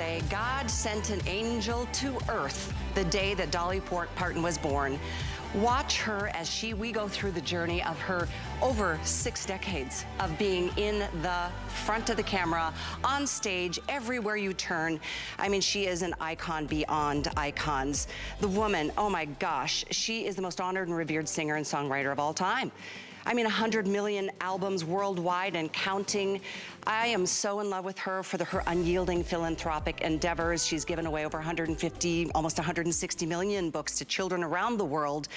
God sent an angel to earth the day that Dolly Parton was born. Watch her as we go through the journey of her over 6 decades of being in the front of the camera, on stage, everywhere you turn. I mean, she is an icon beyond icons. The woman, oh my gosh, she is the most honored and revered singer and songwriter of all time. I mean, 100 million albums worldwide and counting. I am so in love with her for her unyielding philanthropic endeavors. She's given away over 150, almost 160 million books to children around the world,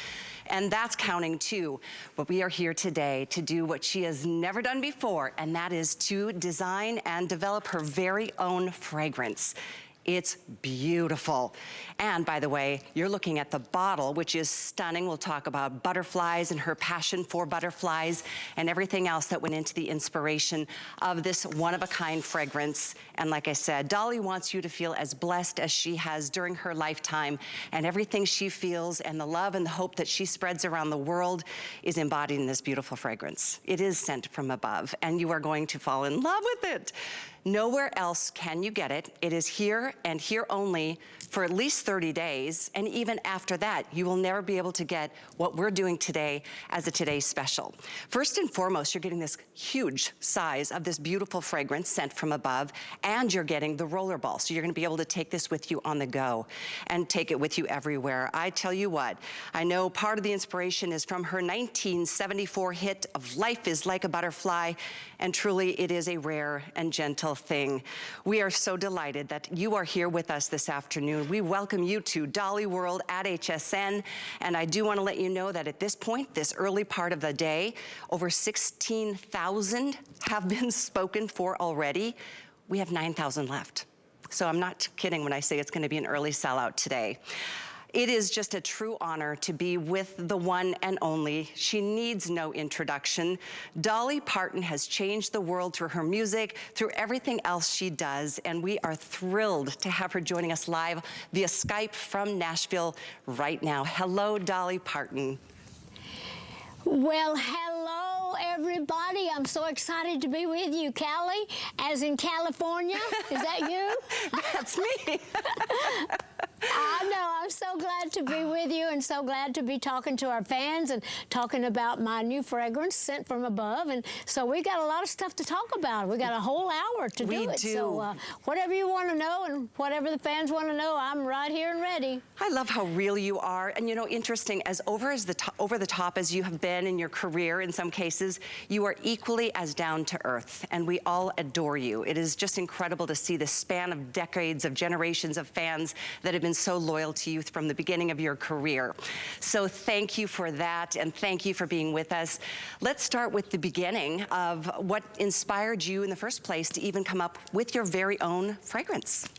and that's counting too. But we are here today to do what she has never done before, and that is to design and develop her very own fragrance. It's beautiful. And by the way, you're looking at the bottle, which is stunning. We'll talk about butterflies and her passion for butterflies and everything else that went into the inspiration of this one-of-a-kind fragrance. And like I said, Dolly wants you to feel as blessed as she has during her lifetime, and everything she feels and the love and the hope that she spreads around the world is embodied in this beautiful fragrance. It is sent from above, and you are going to fall in love with it. Nowhere else can you get it. It is here and here only for at least 30 days. And even after that, you will never be able to get what we're doing today as a Today Special. First and foremost, you're getting this huge size of this beautiful fragrance sent from above, and you're getting the rollerball. So you're gonna be able to take this with you on the go and take it with you everywhere. I tell you what, I know part of the inspiration is from her 1974 hit of Life is Like a Butterfly, and truly it is a rare and gentle thing. We are so delighted that you are here with us this afternoon. We welcome you to Dolly World at HSN, and I do want to let you know that at this point, this early part of the day, over 16,000 have been spoken for already. We have 9,000 left. So I'm not kidding when I say it's going to be an early sellout today. It is just a true honor to be with the one and only. She needs no introduction. Dolly Parton has changed the world through her music, through everything else she does, and we are thrilled to have her joining us live via Skype from Nashville right now. Hello, Dolly Parton. Well, hello, everybody. I'm so excited to be with you, Callie, as in California. Is that you? That's me. I know. I'm so glad to be with you and so glad to be talking to our fans and talking about my new fragrance, Sent from Above. And so we got a lot of stuff to talk about. We got a whole hour to do it. So whatever you want to know and whatever the fans want to know, I'm right here and ready. I love how real you are. And you know, interesting, as over the top as you have been in your career in some cases, you are equally as down to earth, and we all adore you. It is just incredible to see the span of decades of generations of fans that have been so loyal to you from the beginning of your career. So thank you for that, and thank you for being with us. Let's start with the beginning of what inspired you in the first place to even come up with your very own fragrance.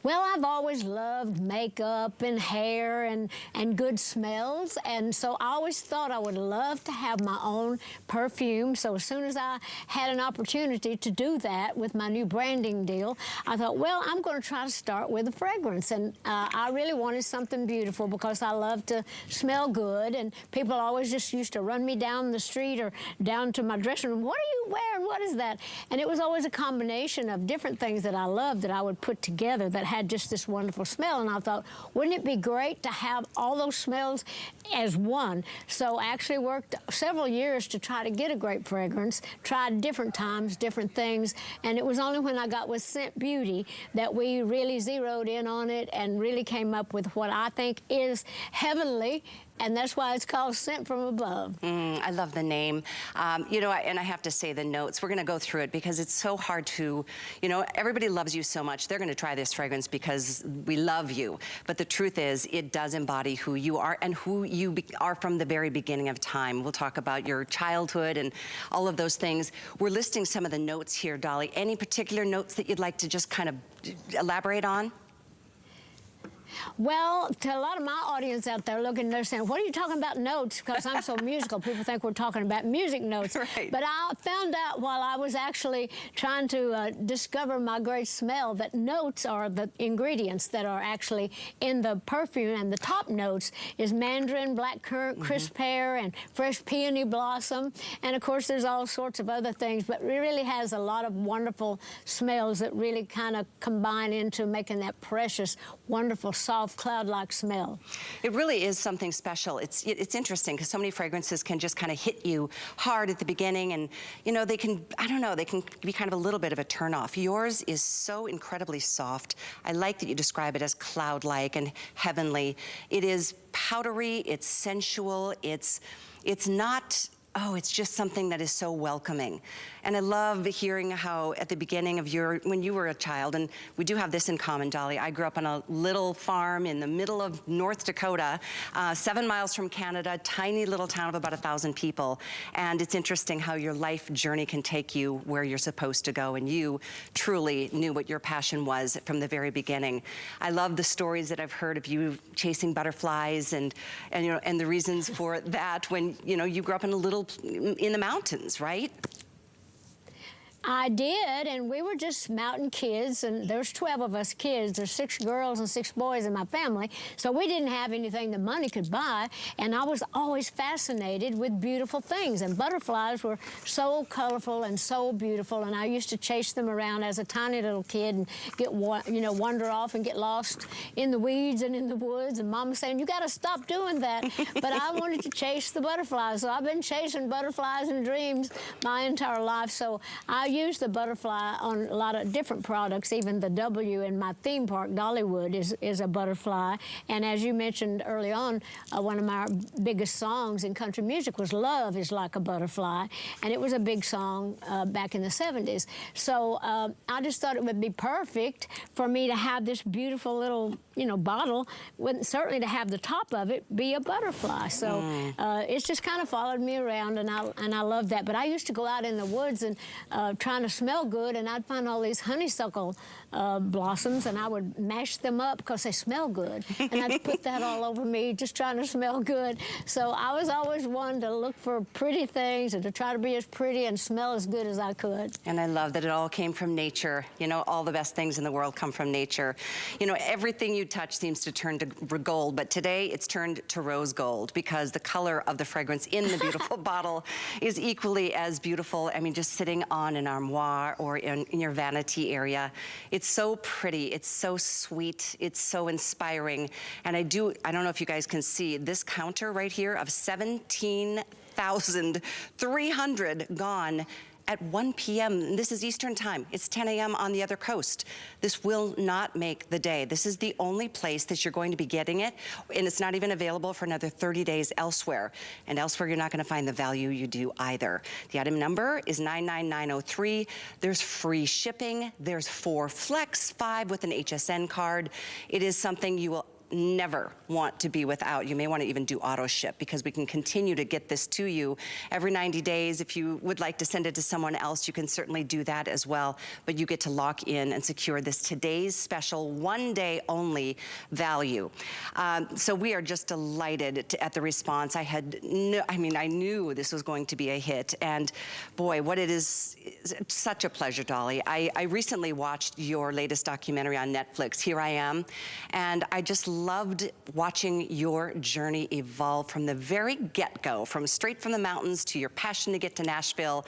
Well, I've always loved makeup and hair and good smells, and so I always thought I would love to have my own perfume. So as soon as I had an opportunity to do that with my new branding deal, I thought, well, I'm going to try to start with a fragrance. And I really wanted something beautiful because I love to smell good, and people always just used to run me down the street or down to my dressing room. What are you wearing? What is that? And it was always a combination of different things that I loved that I would put together that had just this wonderful smell. And I thought, wouldn't it be great to have all those smells as one? So I actually worked several years to try to get a great fragrance, tried different times, different things, and it was only when I got with Scent Beauty that we really zeroed in on it and really came up with what I think is heavenly, and that's why it's called Sent from Above. I love the name. You know, and I have to say the notes, we're gonna go through it because it's so hard to, you know, everybody loves you so much. They're gonna try this fragrance because we love you. But the truth is, it does embody who you are and who you are from the very beginning of time. We'll talk about your childhood and all of those things. We're listing some of the notes here, Dolly. Any particular notes that you'd like to just kind of elaborate on? Well, to a lot of my audience out there looking, they're saying, what are you talking about notes? Because I'm so musical. People think we're talking about music notes. Right. But I found out while I was actually trying to discover my great smell that notes are the ingredients that are actually in the perfume, and the top notes is mandarin, blackcurrant, crisp pear, and fresh peony blossom. And of course, there's all sorts of other things, but it really has a lot of wonderful smells that really kind of combine into making that precious, wonderful, soft, cloud-like smell. It really is something special. It's interesting because so many fragrances can just kind of hit you hard at the beginning, and you know, they can, I don't know, they can be kind of a little bit of a turnoff. Yours is so incredibly soft. I like that you describe it as cloud-like and heavenly. It is powdery, it's sensual, it's not, oh, it's just something that is so welcoming. And I love hearing how at the beginning of when you were a child, and we do have this in common, Dolly. I grew up on a little farm in the middle of North Dakota, 7 miles from Canada, tiny little town of about 1,000 people. And it's interesting how your life journey can take you where you're supposed to go, and you truly knew what your passion was from the very beginning. I love the stories that I've heard of you chasing butterflies and you know, and the reasons for that when, you know, you grew up in the mountains, right? I did, and we were just mountain kids, and there's 12 of us kids. There's 6 girls and 6 boys in my family, so we didn't have anything that money could buy, and I was always fascinated with beautiful things, and butterflies were so colorful and so beautiful, and I used to chase them around as a tiny little kid and get, you know, wander off and get lost in the weeds and in the woods, and Mama saying, you gotta stop doing that, but I wanted to chase the butterflies, so I've been chasing butterflies and dreams my entire life, so I use the butterfly on a lot of different products. Even the W in my theme park, Dollywood, is a butterfly. And as you mentioned early on, one of my biggest songs in country music was Love is Like a Butterfly. And it was a big song back in the 70s. So I just thought it would be perfect for me to have this beautiful little, you know, bottle, certainly to have the top of it be a butterfly. So it's just kind of followed me around, and I love that. But I used to go out in the woods and trying to smell good, and I'd find all these honeysuckle blossoms, and I would mash them up because they smell good. And I'd put that all over me, just trying to smell good. So I was always one to look for pretty things and to try to be as pretty and smell as good as I could. And I love that it all came from nature. You know, all the best things in the world come from nature. You know, everything you touch seems to turn to gold, but today it's turned to rose gold because the color of the fragrance in the beautiful bottle is equally as beautiful. I mean, just sitting on an armoire or in your vanity area. It's so pretty, it's so sweet, it's so inspiring. And I don't know if you guys can see this counter right here of 17,300 gone at 1 p.m. This is Eastern time. It's 10 a.m. on the other coast. This will not make the day. This is the only place that you're going to be getting it, and it's not even available for another 30 days elsewhere. And elsewhere, you're not gonna find the value you do either. The item number is 99903. There's free shipping. There's 4 Flex, 5 with an HSN card. It is something you will never want to be without. You may want to even do AutoShip because we can continue to get this to you every 90 days. If you would like to send it to someone else, you can certainly do that as well. But you get to lock in and secure this today's special 1 day only value. So we are just delighted at the response. I knew this was going to be a hit. And boy, what it is such a pleasure, Dolly. I recently watched your latest documentary on Netflix, Here I Am, and I just loved watching your journey evolve from the very get-go, from straight from the mountains to your passion to get to Nashville.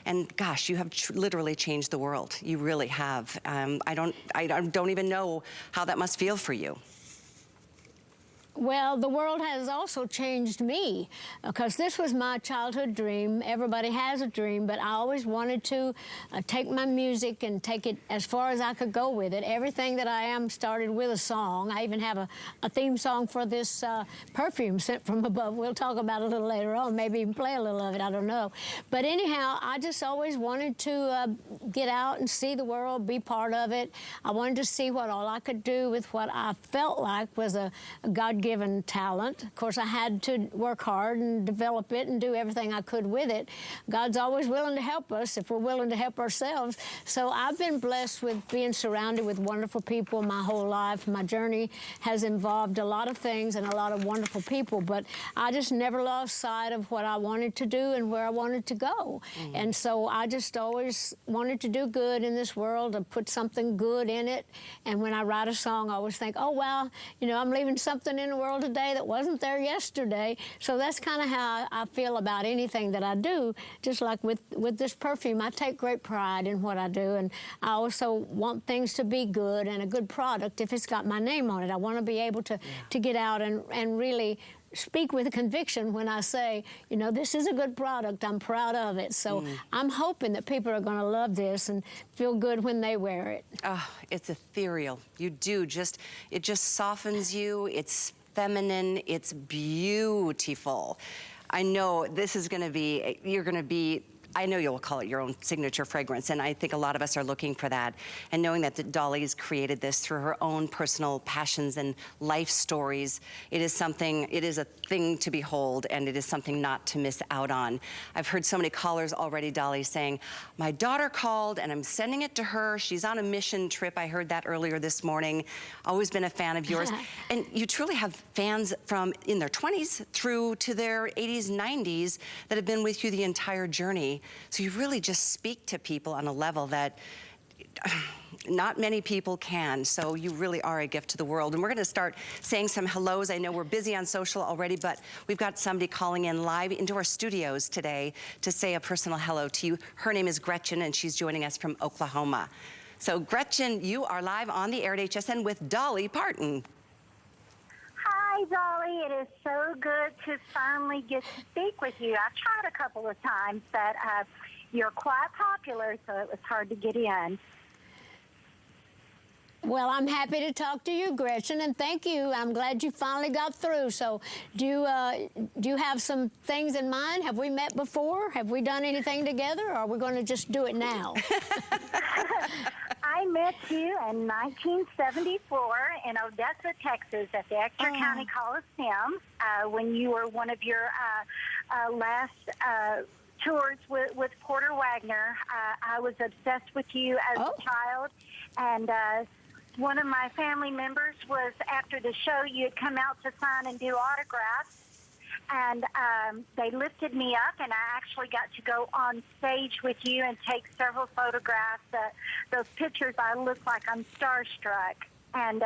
And gosh, you have literally changed the world. You really have. I don't even know how that must feel for you. Well, the world has also changed me because this was my childhood dream. Everybody has a dream, but I always wanted to take my music and take it as far as I could go with it. Everything that I am started with a song. I even have a theme song for this perfume sent from above. We'll talk about it a little later on, maybe even play a little of it, I don't know. But anyhow, I just always wanted to get out and see the world, be part of it. I wanted to see what all I could do with what I felt like was a God-given God-given talent. Of course, I had to work hard and develop it and do everything I could with it. God's always willing to help us if we're willing to help ourselves. So I've been blessed with being surrounded with wonderful people my whole life. My journey has involved a lot of things and a lot of wonderful people, but I just never lost sight of what I wanted to do and where I wanted to go. And so I just always wanted to do good in this world, to put something good in it. And when I write a song, I always think, oh, well, you know, I'm leaving something in the world today that wasn't there yesterday. So that's kind of how I feel about anything that I do. Just like with this perfume, I take great pride in what I do. And I also want things to be good and a good product if it's got my name on it. I want to be able to get out and really speak with conviction when I say, you know, this is a good product. I'm proud of it. So I'm hoping that people are going to love this and feel good when they wear it. Oh, it's ethereal. You do it just softens you. It's feminine. It's beautiful. I know this is going to be, I know you'll call it your own signature fragrance, and I think a lot of us are looking for that. And knowing that Dolly's created this through her own personal passions and life stories, it is a thing to behold, and it is something not to miss out on. I've heard so many callers already, Dolly, saying, my daughter called and I'm sending it to her. She's on a mission trip. I heard that earlier this morning. Always been a fan of yours. And you truly have fans from in their 20s through to their 80s, 90s that have been with you the entire journey. So you really just speak to people on a level that not many people can. So you really are a gift to the world. And we're going to start saying some hellos. I know we're busy on social already, but we've got somebody calling in live into our studios today to say a personal hello to you. Her name is Gretchen, and she's joining us from Oklahoma. So Gretchen, you are live on the air at HSN with Dolly Parton. Hi, Dolly. It is so good to finally get to speak with you. I've tried a couple of times, but you're quite popular, so it was hard to get in. Well, I'm happy to talk to you, Gretchen, and thank you. I'm glad you finally got through. So do you have some things in mind? Have we met before? Have we done anything together, or are we going to just do it now? I met you in 1974 in Odessa, Texas, at the Ector County Coliseum when you were one of your last tours with Porter Wagner. I was obsessed with you as a child, and one of my family members was, after the show, you had come out to sign and do autographs. And they lifted me up, and I actually got to go on stage with you and take several photographs. Those pictures, I look like I'm starstruck. And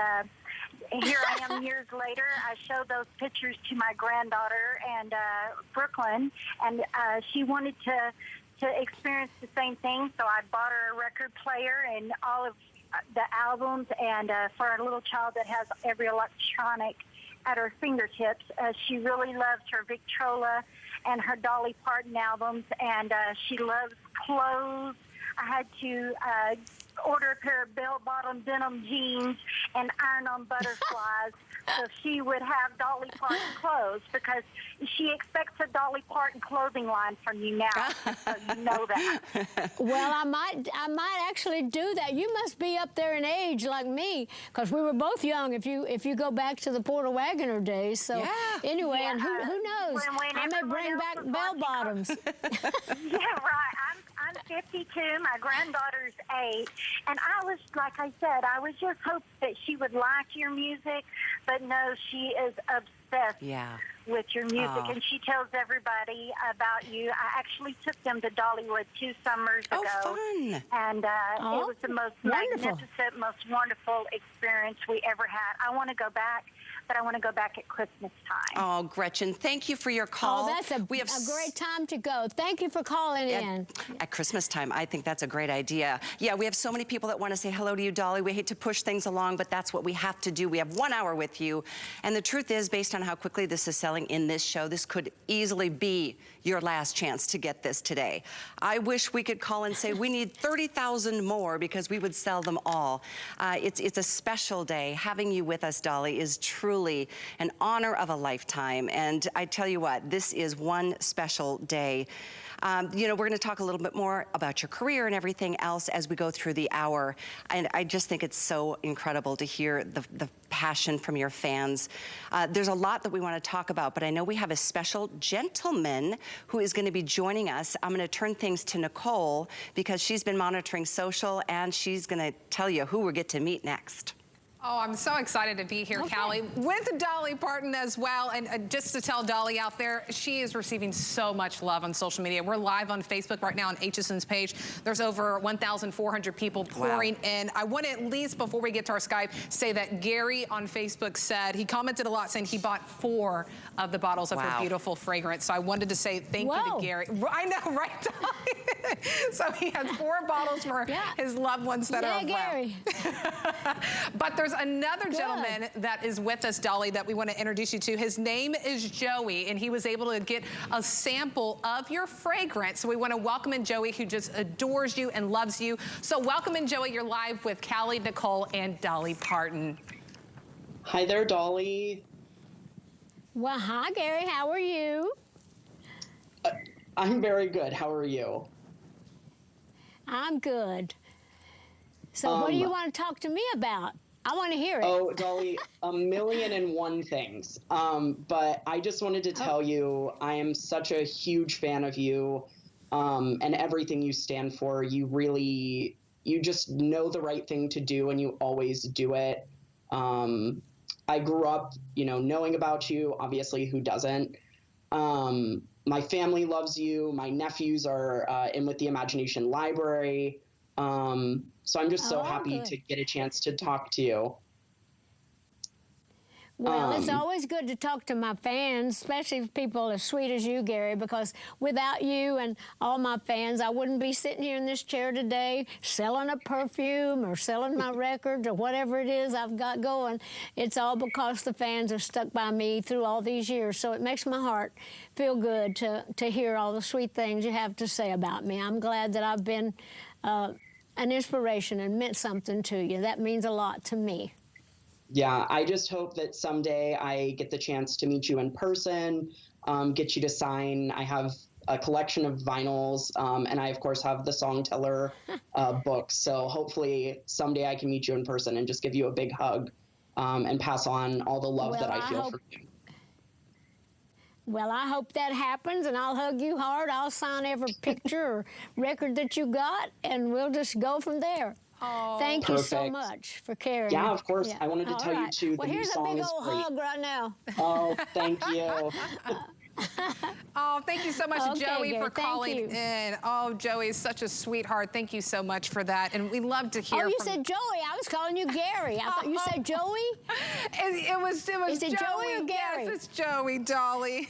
here I am years later. I showed those pictures to my granddaughter, and Brooklyn, and she wanted to experience the same thing. So I bought her a record player and all of the albums, and for a little child that has every electronic at her fingertips. She really loves her Victrola and her Dolly Parton albums, and she loves clothes. I had to order a pair of bell-bottom denim jeans and iron-on butterflies so she would have Dolly Parton clothes, because she expects a Dolly Parton clothing line from you now, so you know that. Well, I might actually do that. You must be up there in age like me, because we were both young if you go back to the Porter Wagner days. So anyway, and who knows? I may bring back bell-bottoms. Yeah, right. I'm 52. My granddaughter's 8. And I was, like I said, I was just hoping that she would like your music. But no, she is obsessed with your music. And she tells everybody about you. I actually took them to Dollywood 2 summers ago. Fun. And it was the most magnificent, most wonderful experience we ever had. I want to go back, but I want to go back at Christmas time. Oh, Gretchen, thank you for your call. Oh, that's a great time to go. Thank you for calling in. At Christmas time, I think that's a great idea. Yeah, we have so many people that want to say hello to you, Dolly. We hate to push things along, but that's what we have to do. We have 1 hour with you. And the truth is, based on how quickly this is selling in this show, this could easily be your last chance to get this today. I wish we could call and say we need 30,000 more, because we would sell them all. It's a special day. Having you with us, Dolly, is truly truly an honor of a lifetime. And I tell you what, this is one special day. You know, we're gonna talk a little bit more about your career and everything else as we go through the hour. And I just think it's so incredible to hear the passion from your fans. There's a lot that we wanna talk about, but I know we have a special gentleman who is gonna be joining us. I'm gonna turn things to Nicole because she's been monitoring social and she's gonna tell you who we get to meet next. Oh, I'm so excited to be here, Callie, with Dolly Parton as well. And just to tell Dolly out there, she is receiving so much love on social media. We're live on Facebook right now on HSN's page. There's over 1,400 people pouring in. I want to at least, before we get to our Skype, say that Gary on Facebook said, he commented a lot saying he bought 4 of the bottles of her beautiful fragrance. So I wanted to say thank you to Gary. I know, right, Dolly? So he has 4 bottles for his loved ones that are Gary. But there's another gentleman that is with us, Dolly, that we want to introduce you to. His name is Joey, and he was able to get a sample of your fragrance. So we want to welcome in Joey, who just adores you and loves you. So welcome in, Joey. You're live with Callie, Nicole, and Dolly Parton. Hi there, Dolly. Well, hi, Gary. How are you? I'm very good. How are you? I'm good. So what do you want to talk to me about? I want to hear it. Oh, Dolly, 1,000,001 things. But I just wanted to tell you, I am such a huge fan of you and everything you stand for. You just know the right thing to do, and you always do it. I grew up, you know, knowing about you, obviously, who doesn't? My family loves you. My nephews are in with the Imagination Library. So I'm just so happy to get a chance to talk to you. Well, it's always good to talk to my fans, especially people as sweet as you, Gary, because without you and all my fans, I wouldn't be sitting here in this chair today selling a perfume or selling my records or whatever it is I've got going. It's all because the fans have stuck by me through all these years. So it makes my heart feel good to hear all the sweet things you have to say about me. I'm glad that I've been an inspiration and meant something to you. That means a lot to me. Yeah, I just hope that someday I get the chance to meet you in person, get you to sign. I have a collection of vinyls, and I, of course, have the Song Teller books. So hopefully someday I can meet you in person and just give you a big hug and pass on all the love that I feel for you. Well, I hope that happens, and I'll hug you hard. I'll sign every picture or record that you got, and we'll just go from there. Oh, thank you so much for caring. Yeah, of course. I wanted to tell you, too, the new song is great. Well, here's a big old hug right now. Oh, thank you. Oh, thank you so much, Joey, for calling in. Oh, Joey is such a sweetheart. Thank you so much for that. And we love to hear you said Joey. I was calling you Gary. I thought you said Joey? It was Is it Joey. Joey or Gary? Yes, it's Joey, Dolly.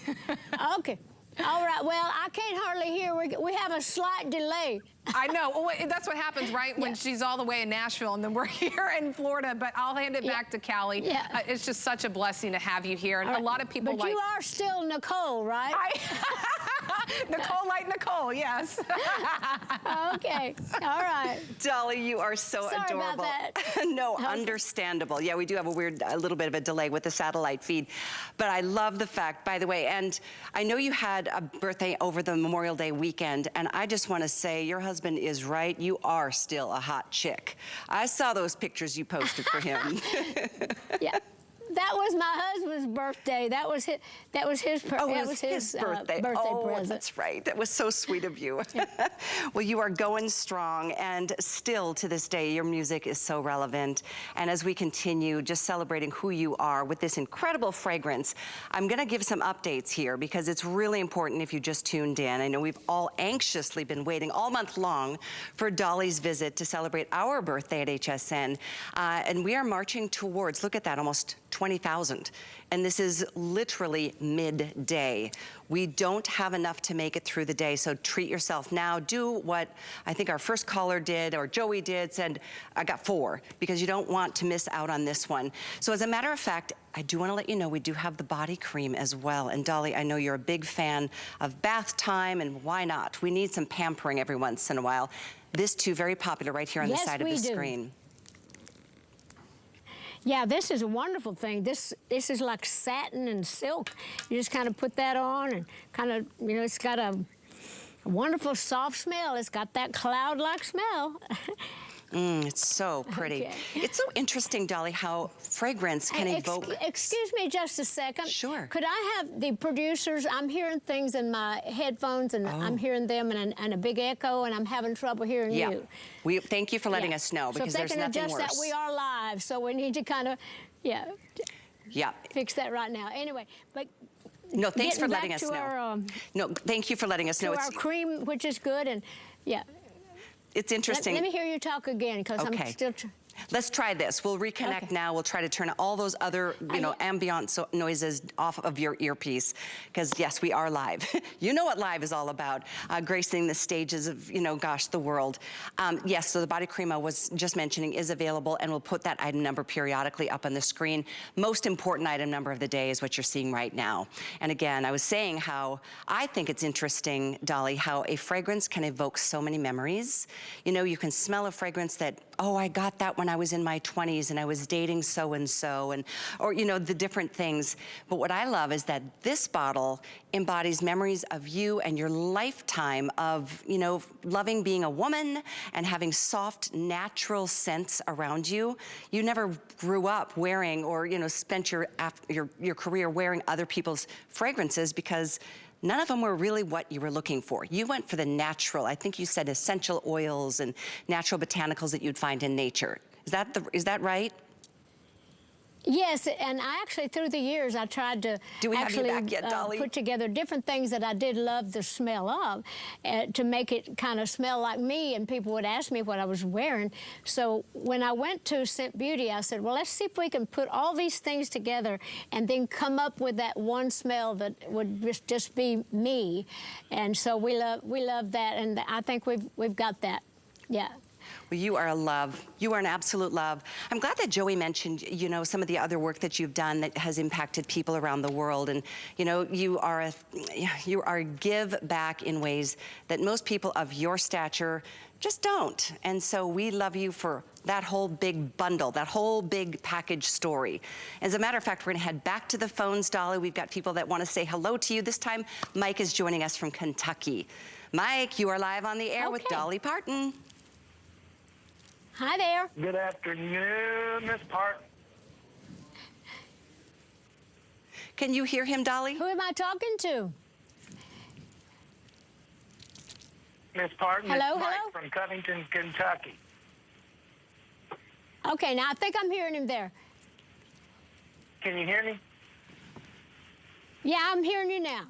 Okay. All right. Well, I can't hardly hear. We have a slight delay. I know. Well, that's what happens, right? When she's all the way in Nashville and then we're here in Florida. But I'll hand it back to Callie. It's just such a blessing to have you here. And a lot of people But you are still Nicole, right? Nicole like Nicole, yes. Okay. All right. Dolly, you are so adorable. Sorry about that. No, understandable. Yeah, we do have a little bit of a delay with the satellite feed. But I love the fact, by the way, and I know you had a birthday over the Memorial Day weekend, and I just want to say your husband is right. You are still a hot chick. I saw those pictures you posted for him. Yeah. That was my husband's birthday. That was his birthday present. That's right. That was so sweet of you. Well, you are going strong, and still to this day, your music is so relevant. And as we continue just celebrating who you are with this incredible fragrance, I'm going to give some updates here because it's really important if you just tuned in. I know we've all anxiously been waiting all month long for Dolly's visit to celebrate our birthday at HSN. And we are marching towards, look at that, almost 20,000. And this is literally midday. We don't have enough to make it through the day, so treat yourself now. Do what I think our first caller did, or Joey did, said, I got 4, because you don't want to miss out on this one. So as a matter of fact, I do want to let you know we do have the body cream as well. And Dolly, I know you're a big fan of bath time, and why not? We need some pampering every once in a while. This too, very popular right here on the side of the screen. Yeah, this is a wonderful thing. This is like satin and silk. You just kind of put that on and kind of, you know, it's got a wonderful soft smell. It's got that cloud-like smell. It's so pretty. Okay. It's so interesting, Dolly, how fragrance can evoke... Excuse me just a second. Sure. Could I have the producers? I'm hearing things in my headphones, and I'm hearing them and a big echo, and I'm having trouble hearing you. Thank you for letting us know, because there's nothing worse. So if they can adjust that, we are live, so we need to kind of, fix that right now. Anyway, but... No, thanks for letting us know. Our, no, thank you for letting us know. To our cream, which is good, and it's interesting. Let me hear you talk again, because I'm still... Let's try this. We'll reconnect now. We'll try to turn all those other, ambient noises off of your earpiece, because yes, we are live. You know what live is all about, gracing the stages of, gosh, the world. Yes, so the body cream I was just mentioning is available, and we'll put that item number periodically up on the screen. Most important item number of the day is what you're seeing right now. And again, I was saying how I think it's interesting, Dolly, how a fragrance can evoke so many memories. You can smell a fragrance that, oh, I got that when I was in my 20s and I was dating so-and-so, or the different things. But what I love is that this bottle embodies memories of you and your lifetime of, loving being a woman and having soft, natural scents around you. You never grew up wearing or, spent your career wearing other people's fragrances, because none of them were really what you were looking for. You went for the natural. I think you said essential oils and natural botanicals that you'd find in nature. Is that right? Yes, and I actually, through the years, I tried to put together different things that I did love the smell of to make it kind of smell like me, and people would ask me what I was wearing. So when I went to Scent Beauty, I said, well, let's see if we can put all these things together and then come up with that one smell that would just be me. And so we love that, and I think we've got that. Yeah. Well, you are a love. You are an absolute love. I'm glad that Joey mentioned, some of the other work that you've done that has impacted people around the world. And, you are give back in ways that most people of your stature just don't. And so we love you for that whole big bundle, that whole big package story. As a matter of fact, we're gonna head back to the phones, Dolly. We've got people that wanna say hello to you. This time, Mike is joining us from Kentucky. Mike, you are live on the air with Dolly Parton. Hi there. Good afternoon, Miss Parton. Can you hear him, Dolly? Who am I talking to? Miss Parton, hello, it's Mike from Covington, Kentucky. Okay, now I think I'm hearing him there. Can you hear me? Yeah, I'm hearing you now.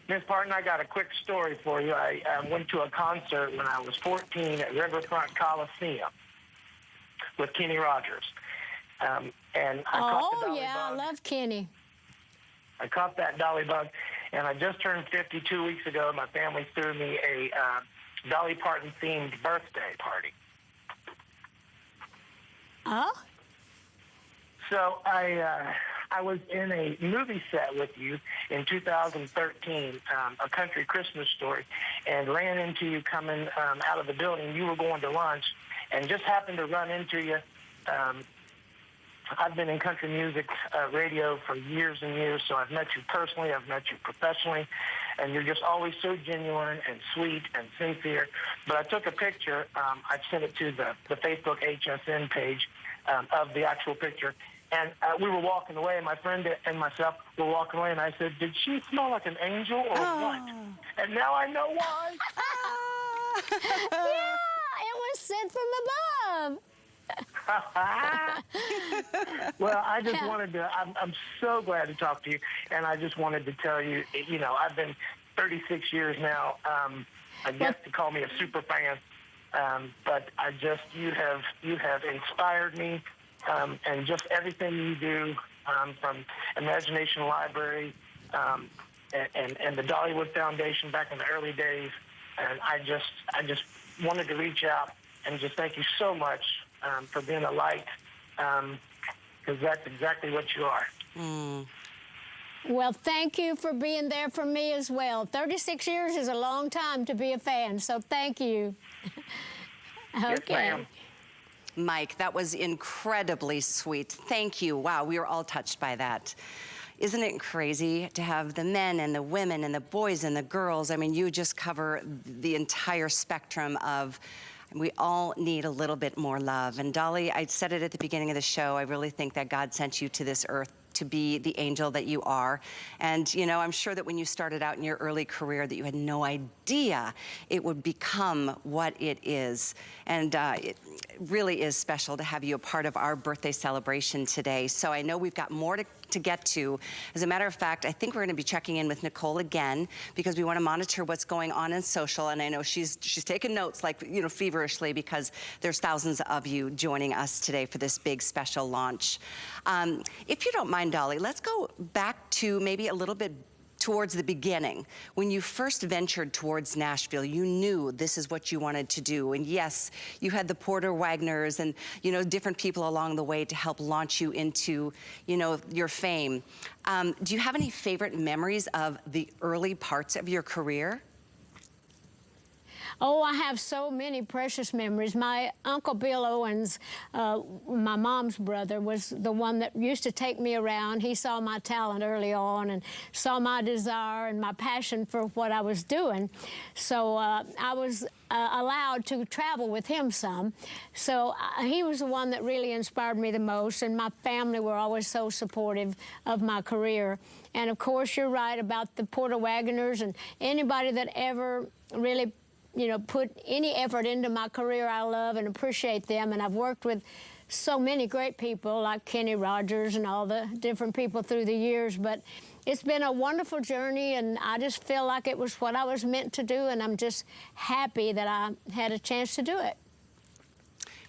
Miss Parton, I got a quick story for you. I went to a concert when I was 14 at Riverfront Coliseum with Kenny Rogers. And I caught the Dolly bug. I love Kenny. I caught that Dolly bug, and I just turned 52 weeks ago. My family threw me a Dolly Parton-themed birthday party. Oh? So I was in a movie set with you in 2013, A Country Christmas Story, and ran into you coming out of the building. You were going to lunch and just happened to run into you. I've been in country music radio for years and years, so I've met you personally, I've met you professionally, and you're just always so genuine and sweet and sincere. But I took a picture. I sent it to the Facebook HSN page of the actual picture. And we were walking away, and my friend and myself were walking away, and I said, did she smell like an angel or what? And now I know why. Yeah, it was sent from above. Well, I just wanted to, I'm so glad to talk to you, and I just wanted to tell you, I've been 36 years now. I guess to call me a super fan, but you have inspired me. And just everything you do, from Imagination Library and the Dollywood Foundation back in the early days, and I just wanted to reach out and just thank you so much for being a light, because that's exactly what you are. Well, thank you for being there for me as well. 36 years is a long time to be a fan, so thank you. Okay. Yes, ma'am. Mike. That was incredibly sweet. Thank you. Wow, we were all touched by that. Isn't it crazy to have the men and the women and the boys and the girls? I mean, you just cover the entire spectrum of, we all need a little bit more love. And Dolly, I said it at the beginning of the show, I really think that God sent you to this earth to be the angel that you are. And you know, I'm sure that when you started out in your early career that you had no idea it would become what it is. And it really is special to have you a part of our birthday celebration today. So I know we've got more to get to. As a matter of fact, I think we're gonna be checking in with Nicole again because we wanna monitor what's going on in social. And I know she's taking notes like, you know, feverishly because there's thousands of you joining us today for this big special launch. If you don't mind, Dolly, let's go back to maybe a little bit towards the beginning. When you first ventured towards Nashville, you knew this is what you wanted to do. And yes, you had the Porter Wagners and, you know, different people along the way to help launch you into, you know, your fame. Do you have any favorite memories of the early parts of your career? Oh, I have so many precious memories. My Uncle Bill Owens, my mom's brother, was the one that used to take me around. He saw my talent early on and saw my desire and my passion for what I was doing. So I was allowed to travel with him some. So he was the one that really inspired me the most, and my family were always so supportive of my career. And of course, you're right about the Porter Wagoners and anybody that ever really, you know, put any effort into my career. I love and appreciate them, and I've worked with so many great people like Kenny Rogers and all the different people through the years, but it's been a wonderful journey, and I just feel like it was what I was meant to do, and I'm just happy that I had a chance to do it.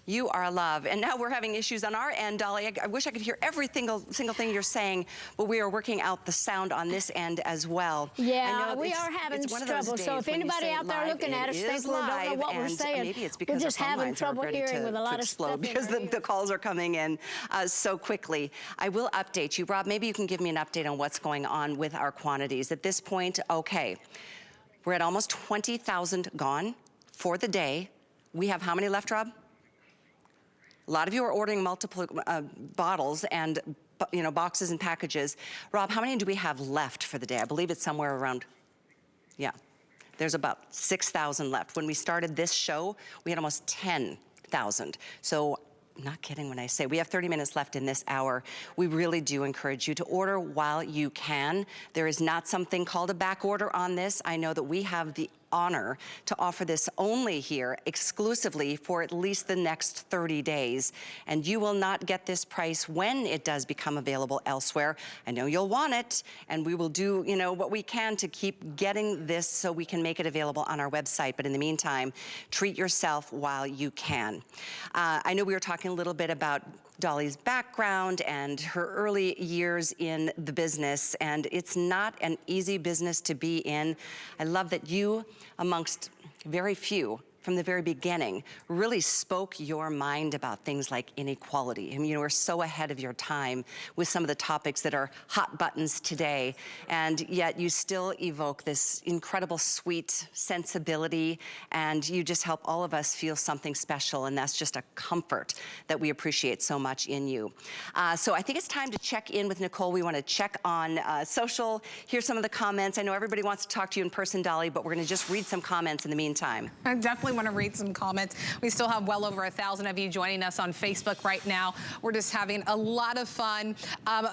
You are a love. And now we're having issues on our end, Dolly. I wish I could hear every single thing you're saying, but we are working out the sound on this end as well. Yeah, we are having trouble. So if anybody out there looking at us thinks we don't know what we're saying, maybe it's because we're just having trouble hearing with a lot of stuff because the calls are coming in so quickly. I will update you. Rob, maybe you can give me an update on what's going on with our quantities. At this point, okay, we're at almost 20,000 gone for the day. We have how many left, Rob? A lot of you are ordering multiple bottles and, you know, boxes and packages. Rob, how many do we have left for the day? I believe it's somewhere around, yeah, there's about 6,000 left. When we started this show, we had almost 10,000. So I'm not kidding when I say we have 30 minutes left in this hour. We really do encourage you to order while you can. There is not something called a back order on this. I know that we have the honor to offer this only here exclusively for at least the next 30 days. And you will not get this price when it does become available elsewhere. I know you'll want it, and we will do, you know, what we can to keep getting this so we can make it available on our website. But in the meantime, treat yourself while you can. I know we were talking a little bit about Dolly's background and her early years in the business, and it's not an easy business to be in. I love that you, amongst very few, from the very beginning, really spoke your mind about things like inequality. I mean, you were so ahead of your time with some of the topics that are hot buttons today, and yet you still evoke this incredible sweet sensibility, and you just help all of us feel something special, and that's just a comfort that we appreciate so much in you. So I think it's time to check in with Nicole. We want to check on social. Here's some of the comments. I know everybody wants to talk to you in person, Dolly, but we're going to just read some comments in the meantime. I definitely want to read some comments. We still have well over 1,000 of you joining us on Facebook right now. We're just having a lot of fun.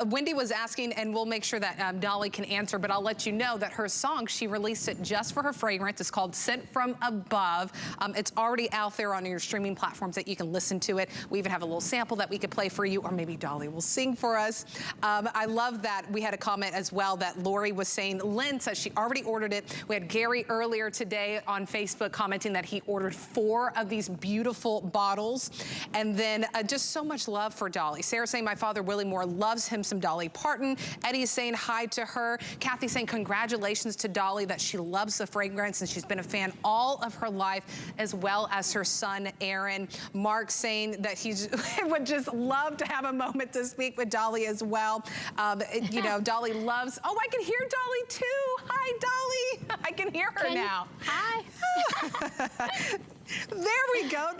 Wendy was asking, and we'll make sure that Dolly can answer, but I'll let you know that her song, she released it just for her fragrance. It's called Sent From Above. It's already out there on your streaming platforms that you can listen to it. We even have a little sample that we could play for you, or maybe Dolly will sing for us. I love that. We had a comment as well that Lori was saying, Lynn says she already ordered it. We had Gary earlier today on Facebook commenting that he ordered 4 of these beautiful bottles. And then just so much love for Dolly. Sarah saying, my father, Willie Moore, loves him some Dolly Parton. Eddie's saying hi to her. Kathy saying congratulations to Dolly, that she loves the fragrance and she's been a fan all of her life, as well as her son, Aaron. Mark saying that he would just love to have a moment to speak with Dolly as well. You know, Dolly loves, oh, I can hear Dolly too. Hi, Dolly. I can hear her now. Hi. There we go.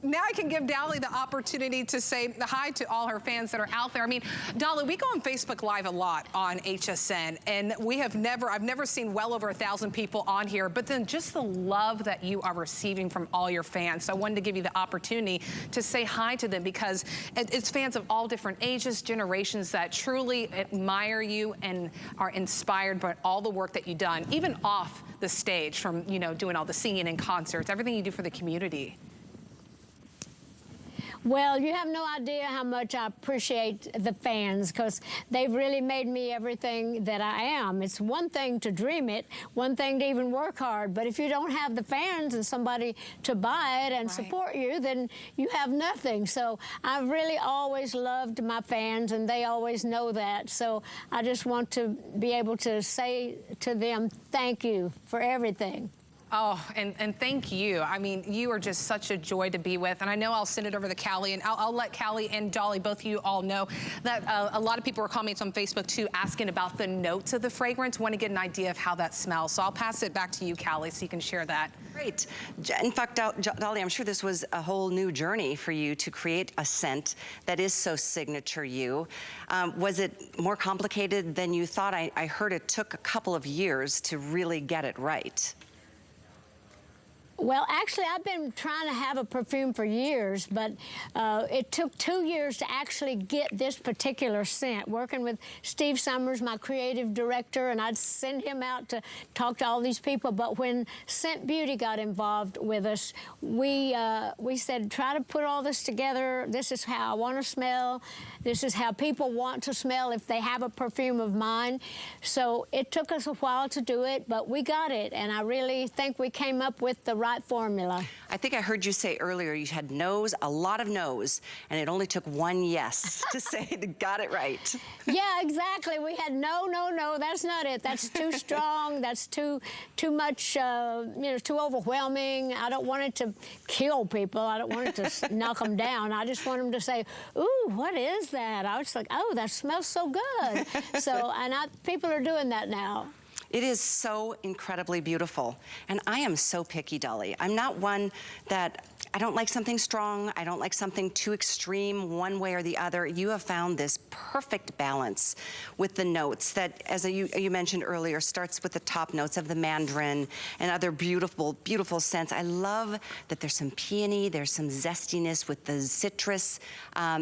Now I can give Dolly the opportunity to say hi to all her fans that are out there. I mean, Dolly, we go on Facebook Live a lot on HSN, and I've never seen well over 1,000 people on here, but then just the love that you are receiving from all your fans. So I wanted to give you the opportunity to say hi to them, because it's fans of all different ages, generations that truly admire you and are inspired by all the work that you've done, even off the stage, from, you know, doing all the singing and concerts, everything you do for the community. Well, you have no idea how much I appreciate the fans, because they've really made me everything that I am. It's one thing to dream it, one thing to even work hard, but if you don't have the fans and somebody to buy it and support you, then you have nothing. So I've really always loved my fans, and they always know that. So I just want to be able to say to them, thank you for everything. Oh, and thank you. I mean, you are just such a joy to be with. And I know I'll send it over to Callie, and I'll let Callie and Dolly, both of you all know that a lot of people are commenting on Facebook too, asking about the notes of the fragrance, want to get an idea of how that smells. So I'll pass it back to you, Callie, so you can share that. Great. In fact, Dolly, I'm sure this was a whole new journey for you to create a scent that is so signature you. Was it more complicated than you thought? I heard it took a couple of years to really get it right. Well, actually, I've been trying to have a perfume for years, but it took 2 years to actually get this particular scent. Working with Steve Summers, my creative director, and I'd send him out to talk to all these people. But when Scent Beauty got involved with us, we said, try to put all this together. This is how I want to smell. This is how people want to smell if they have a perfume of mine. So it took us a while to do it, but we got it, and I really think we came up with the right formula. I think I heard you say earlier you had no's, a lot of no's, and it only took one yes to say got it right. Yeah, exactly. We had no, no, no, that's not it. That's too strong. That's too much, you know, too overwhelming. I don't want it to kill people. I don't want it to knock them down. I just want them to say, ooh, what is that? I was like, oh, that smells so good. So, and people are doing that now. It is so incredibly beautiful. And I am so picky, Dolly. I'm not one that, I don't like something strong. I don't like something too extreme one way or the other. You have found this perfect balance with the notes that, as you mentioned earlier, starts with the top notes of the mandarin and other beautiful, beautiful scents. I love that there's some peony, there's some zestiness with the citrus.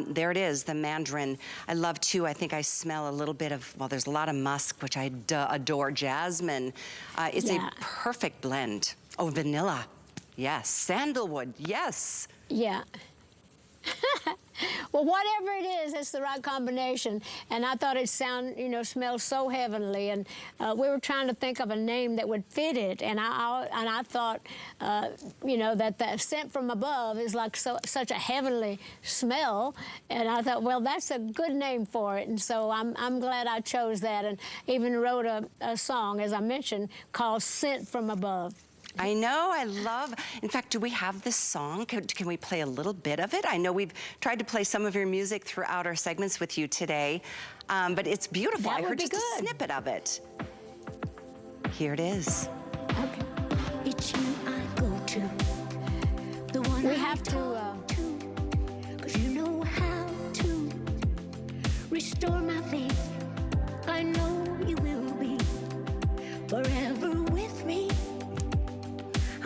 There it is, the mandarin. I love too, I think I smell a little bit of, well, there's a lot of musk, which I adore, jasmine. It's a perfect blend. Oh, vanilla. Yes. Sandalwood. Yes. Yeah. Well, whatever it is, it's the right combination. And I thought it smelled so heavenly. And we were trying to think of a name that would fit it. And I thought, you know, that the scent from above is like such a heavenly smell. And I thought, well, that's a good name for it. And so I'm glad I chose that, and even wrote a song, as I mentioned, called Scent from Above. I know, I love. In fact, do we have this song? Can we play a little bit of it? I know we've tried to play some of your music throughout our segments with you today, but it's beautiful. I heard just a snippet of it. Here it is. Okay. It's you I go to, the one we have to, 'cause you know how to restore my faith. I know you will be forever with me.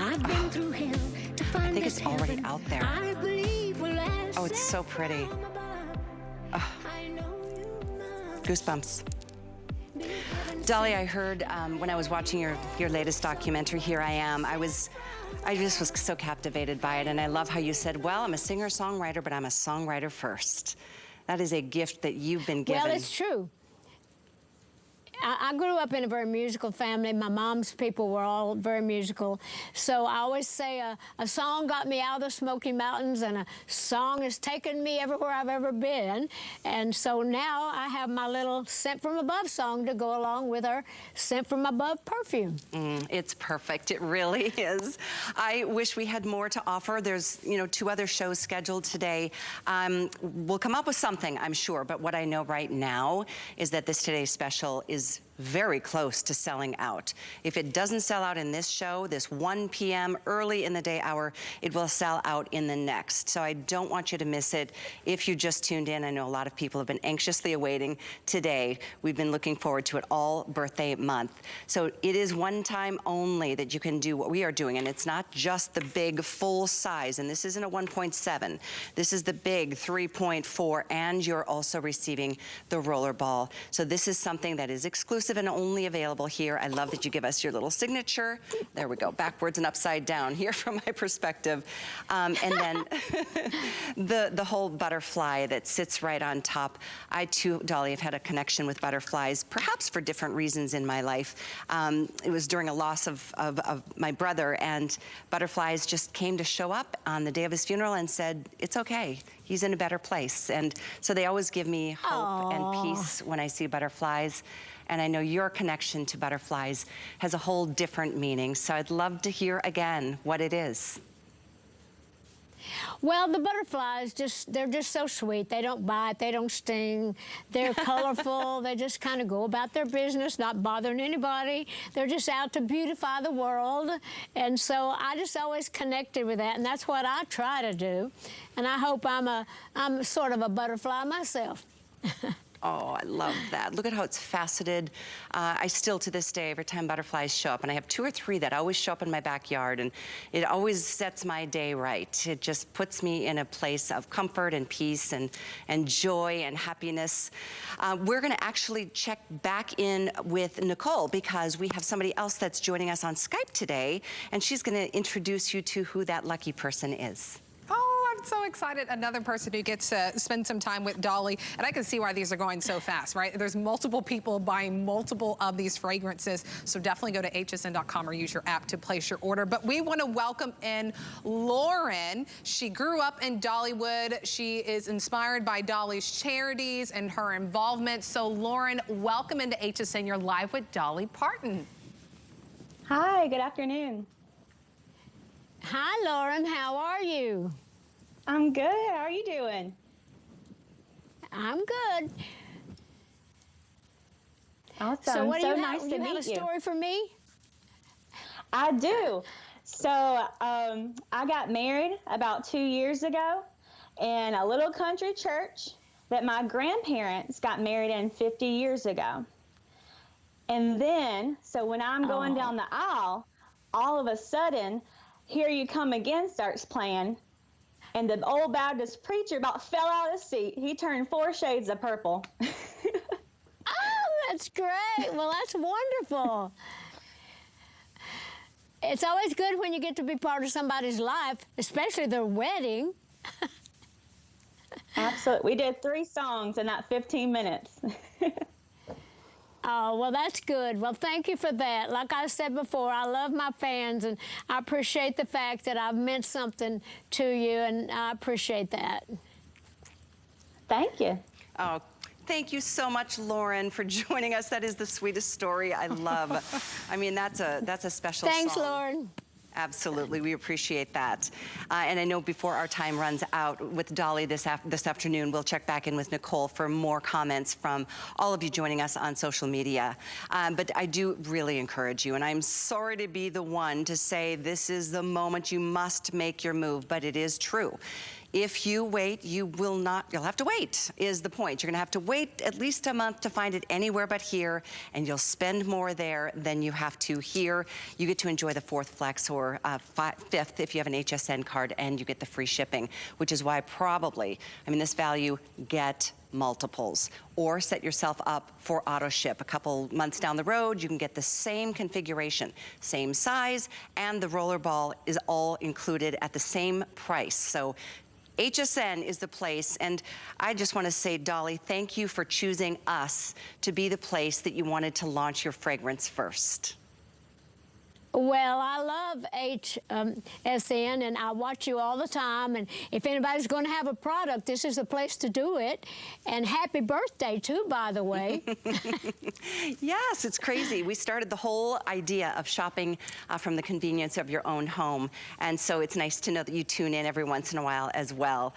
I've been through hell to find I think it's already out there. I believe will last. Oh, it's so pretty. Oh. Goosebumps. Dolly, I heard when I was watching your latest documentary, Here I Am, I just was so captivated by it, and I love how you said, well, I'm a singer-songwriter, but I'm a songwriter first. That is a gift that you've been given. well, it's true. I grew up in a very musical family. My mom's people were all very musical. So I always say a song got me out of the Smoky Mountains, and a song has taken me everywhere I've ever been. And so now I have my little Scent from Above song to go along with our Scent from Above perfume. It's perfect. It really is. I wish we had more to offer. There's, 2 other shows scheduled today. We'll come up with something, I'm sure. But what I know right now is that this today's special is very close to selling out. If it doesn't sell out in this show, this 1 p.m. early in the day hour, it will sell out in the next. So I don't want you to miss it. If you just tuned in, I know a lot of people have been anxiously awaiting today. We've been looking forward to it all birthday month. So it is one time only that you can do what we are doing, and it's not just the big full size, and this isn't a 1.7. This is the big 3.4, and you're also receiving the rollerball. So this is something that is exclusive and only available here. I love that you give us your little signature. There we go, backwards and upside down here from my perspective. And then the whole butterfly that sits right on top. I too, Dolly, have had a connection with butterflies, perhaps for different reasons in my life. It was during a loss of my brother, and butterflies just came to show up on the day of his funeral and said, it's okay, he's in a better place. And so they always give me hope and peace when I see butterflies. And I know your connection to butterflies has a whole different meaning. So I'd love to hear again what it is. Well, the butterflies, they're just so sweet. They don't bite, they don't sting, they're colorful, they just kind of go about their business, not bothering anybody. They're just out to beautify the world. And so I just always connected with that, and that's what I try to do. And I hope I'm sort of a butterfly myself. Oh, I love that. Look at how it's faceted. I still, to this day, every time butterflies show up, and I have 2 or 3 that always show up in my backyard, and it always sets my day right. It just puts me in a place of comfort and peace and joy and happiness. We're gonna actually check back in with Nicole because we have somebody else that's joining us on Skype today, and she's gonna introduce you to who that lucky person is. I'm so excited. Another person who gets to spend some time with Dolly. And I can see why these are going so fast, right? There's multiple people buying multiple of these fragrances. So definitely go to hsn.com or use your app to place your order. But we want to welcome in Lauren. She grew up in Dollywood. She is inspired by Dolly's charities and her involvement. So Lauren, welcome into HSN. You're live with Dolly Parton. Hi, good afternoon. Hi, Lauren. How are you? I'm good. How are you doing? I'm good. Awesome. So what do you have? Nice to You meet have a story for me? I do. So I got married about 2 years ago in a little country church that my grandparents got married in 50 years ago. And then, so when I'm going down the aisle, all of a sudden, Here You Come Again starts playing. And the old Baptist preacher about fell out of his seat. He turned 4 shades of purple. Oh, that's great. Well, that's wonderful. It's always good when you get to be part of somebody's life, especially their wedding. Absolutely. We did 3 songs in that 15 minutes. Oh, well, that's good. Well, thank you for that. Like I said before, I love my fans, and I appreciate the fact that I've meant something to you, and I appreciate that. Thank you. Oh, thank you so much, Lauren, for joining us. That is the sweetest story. I love. I mean, that's a special Thanks, song. Lauren. Absolutely, we appreciate that. And I know before our time runs out with Dolly this afternoon, we'll check back in with Nicole for more comments from all of you joining us on social media. But I do really encourage you, and I'm sorry to be the one to say this is the moment you must make your move, but it is true. If you wait, you'll have to wait, is the point. You're gonna have to wait at least a month to find it anywhere but here, and you'll spend more there than you have to here. You get to enjoy the 4th flex or 5th if you have an HSN card, and you get the free shipping, which is why probably, I mean, this value, get multiples, or set yourself up for AutoShip. A couple months down the road, you can get the same configuration, same size, and the rollerball is all included at the same price. So HSN is the place, and I just want to say, Dolly, thank you for choosing us to be the place that you wanted to launch your fragrance first. Well, I love HSN, and I watch you all the time. And if anybody's going to have a product, this is the place to do it. And happy birthday, too, by the way. Yes, it's crazy. We started the whole idea of shopping from the convenience of your own home. And so it's nice to know that you tune in every once in a while as well.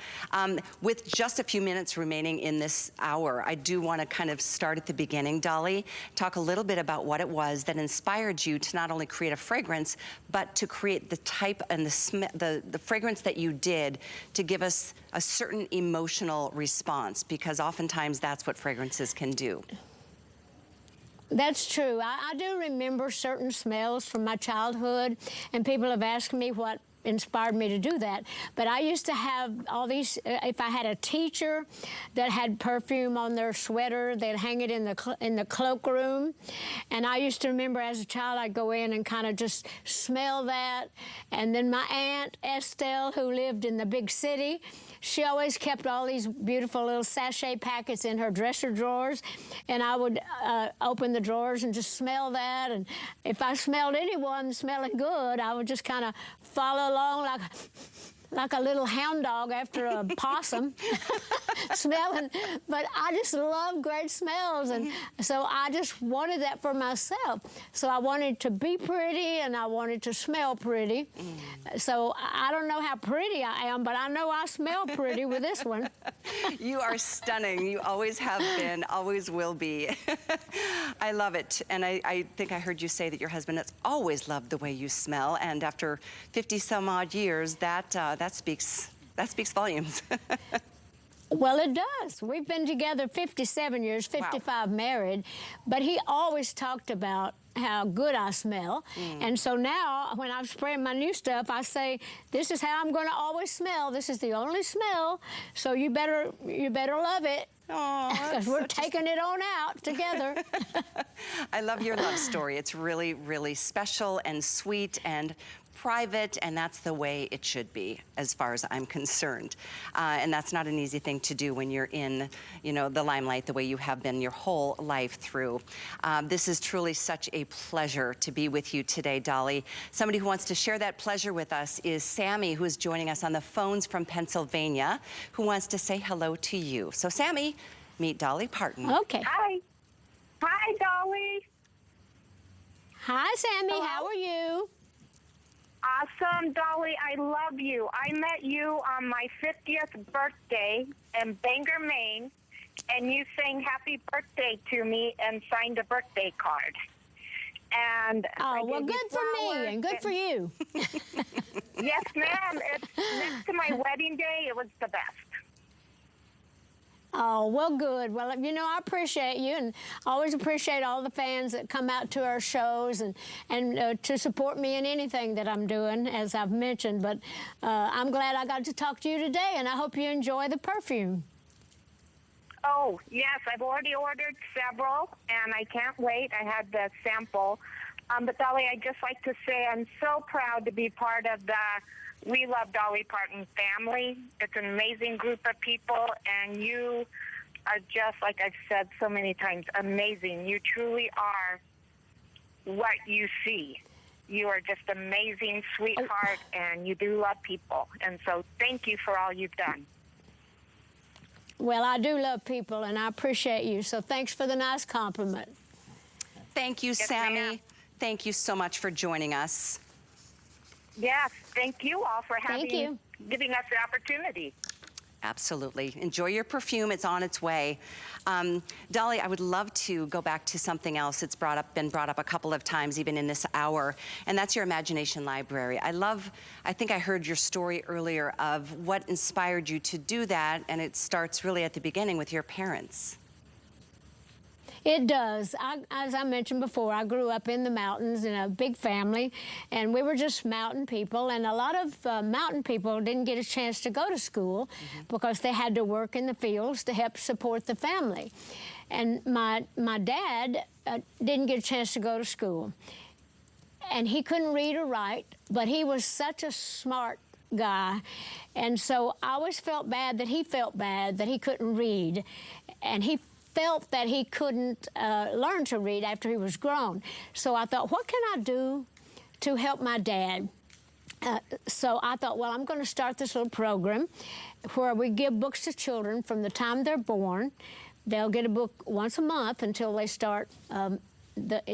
With just a few minutes remaining in this hour, I do want to kind of start at the beginning, Dolly. Talk a little bit about what it was that inspired you to not only create a fragrance, but to create the type and the fragrance that you did to give us a certain emotional response, because oftentimes that's what fragrances can do. That's true. I do remember certain smells from my childhood, and people have asked me what inspired me to do that. But I used to have all these, if I had a teacher that had perfume on their sweater, they'd hang it in the cloakroom. And I used to remember as a child, I'd go in and kind of just smell that. And then my aunt, Estelle, who lived in the big city, she always kept all these beautiful little sachet packets in her dresser drawers. And I would open the drawers and just smell that. And if I smelled anyone smelling good, I would just kind of follow along like a little hound dog after a possum, smelling. But I just love great smells, and so I just wanted that for myself. So I wanted to be pretty, and I wanted to smell pretty. So I don't know how pretty I am, but I know I smell pretty with this one. You are stunning. You always have been, always will be. I love it. And I think I heard you say that your husband has always loved the way you smell, and after 50 some odd years, that speaks volumes. Well, it does. We've been together 57 years, 55 married, but he always talked about how good I smell. And so now when I'm spraying my new stuff, I say, this is how I'm going to always smell. This is the only smell, so you better love it. Because we're taking it on out together. I love your love story. It's really, really special and sweet and private, and that's the way it should be, as far as I'm concerned. And that's not an easy thing to do when you're in, the limelight the way you have been your whole life through. This is truly such a pleasure to be with you today, Dolly. Somebody who wants to share that pleasure with us is Sammy, who is joining us on the phones from Pennsylvania, who wants to say hello to you. So, Sammy, meet Dolly Parton. Okay. Hi. Hi, Dolly. Hi, Sammy. Hello? How are you? Awesome, Dolly. I love you. I met you on my 50th birthday in Bangor, Maine, and you sang happy birthday to me and signed a birthday card. And well, good for me and good for you. Yes, ma'am. It's next to my wedding day. It was the best. Oh, well, good. Well, I appreciate you, and always appreciate all the fans that come out to our shows and to support me in anything that I'm doing, as I've mentioned. But I'm glad I got to talk to you today, and I hope you enjoy the perfume. Oh, yes. I've already ordered several, and I can't wait. I had the sample. But, Dolly, I'd just like to say I'm so proud to be part of the We Love Dolly Parton family. It's an amazing group of people, and you are just, like I've said so many times, amazing. You truly are what you see. You are just amazing, sweetheart, and you do love people. And so thank you for all you've done. Well, I do love people, and I appreciate you, so thanks for the nice compliment. Thank you, Yes, Sammy. ma'am. Thank you so much for joining us. Yes, thank you all for giving us the opportunity. Absolutely. Enjoy your perfume. It's on its way. Dolly, I would love to go back to something else. It's been brought up a couple of times, even in this hour, and that's your imagination library. I think I heard your story earlier of what inspired you to do that, and it starts really at the beginning with your parents. It does. As I mentioned before, I grew up in the mountains in a big family, and we were just mountain people. And a lot of mountain people didn't get a chance to go to school because they had to work in the fields to help support the family. And my dad didn't get a chance to go to school. And he couldn't read or write, but he was such a smart guy. And so I always felt bad that he couldn't read. And he felt that he couldn't learn to read after he was grown. So I thought, what can I do to help my dad. So I thought, well, I'm going to start this little program where we give books to children from the time they're born. They'll get a book once a month until they start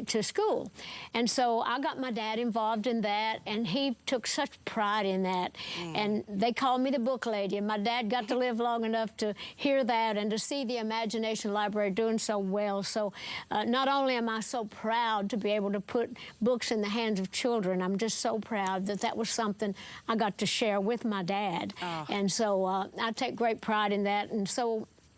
to school. And so I got my dad involved in that, and he took such pride in that. And they called me the book lady, and my dad got to live long enough to hear that and to see the Imagination Library doing so well. So not only am I so proud to be able to put books in the hands of children, I'm just so proud that that was something I got to share with my dad. And so I take great pride in that. And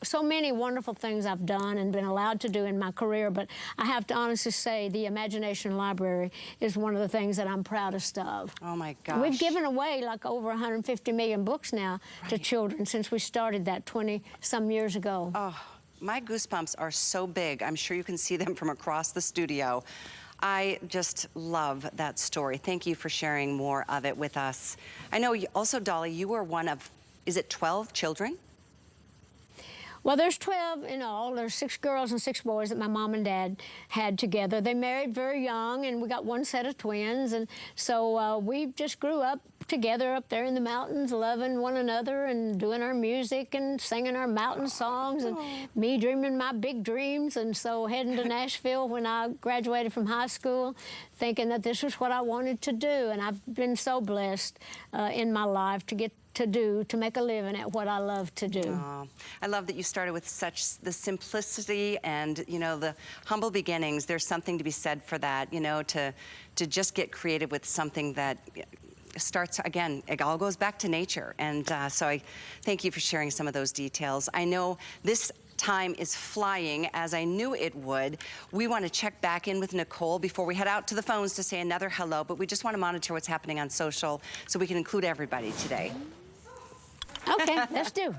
so many wonderful things I've done and been allowed to do in my career, but I have to honestly say the Imagination Library is one of the things that I'm proudest of. Oh my gosh. We've given away like over 150 million books now to children since we started that 20-some years ago. Oh, my goosebumps are so big. I'm sure you can see them from across the studio. I just love that story. Thank you for sharing more of it with us. I know also, Dolly, you were one of, is it 12 children? Well, there's 12 in all. There's 6 girls and 6 boys that my mom and dad had together. They married very young, and we got one set of twins. And so we just grew up together up there in the mountains, loving one another and doing our music and singing our mountain songs, and me dreaming my big dreams. And so heading to Nashville when I graduated from high school, thinking that this was what I wanted to do. And I've been so blessed in my life to make a living at what I love to do. Oh, I love that you started with such the simplicity and, you know, the humble beginnings. There's something to be said for that, you know, to just get creative with something that starts, again, it all goes back to nature. And so I thank you for sharing some of those details. I know this time is flying, as I knew it would. We want to check back in with Nicole before we head out to the phones to say another hello, but we just want to monitor what's happening on social so we can include everybody today. Okay, let's do.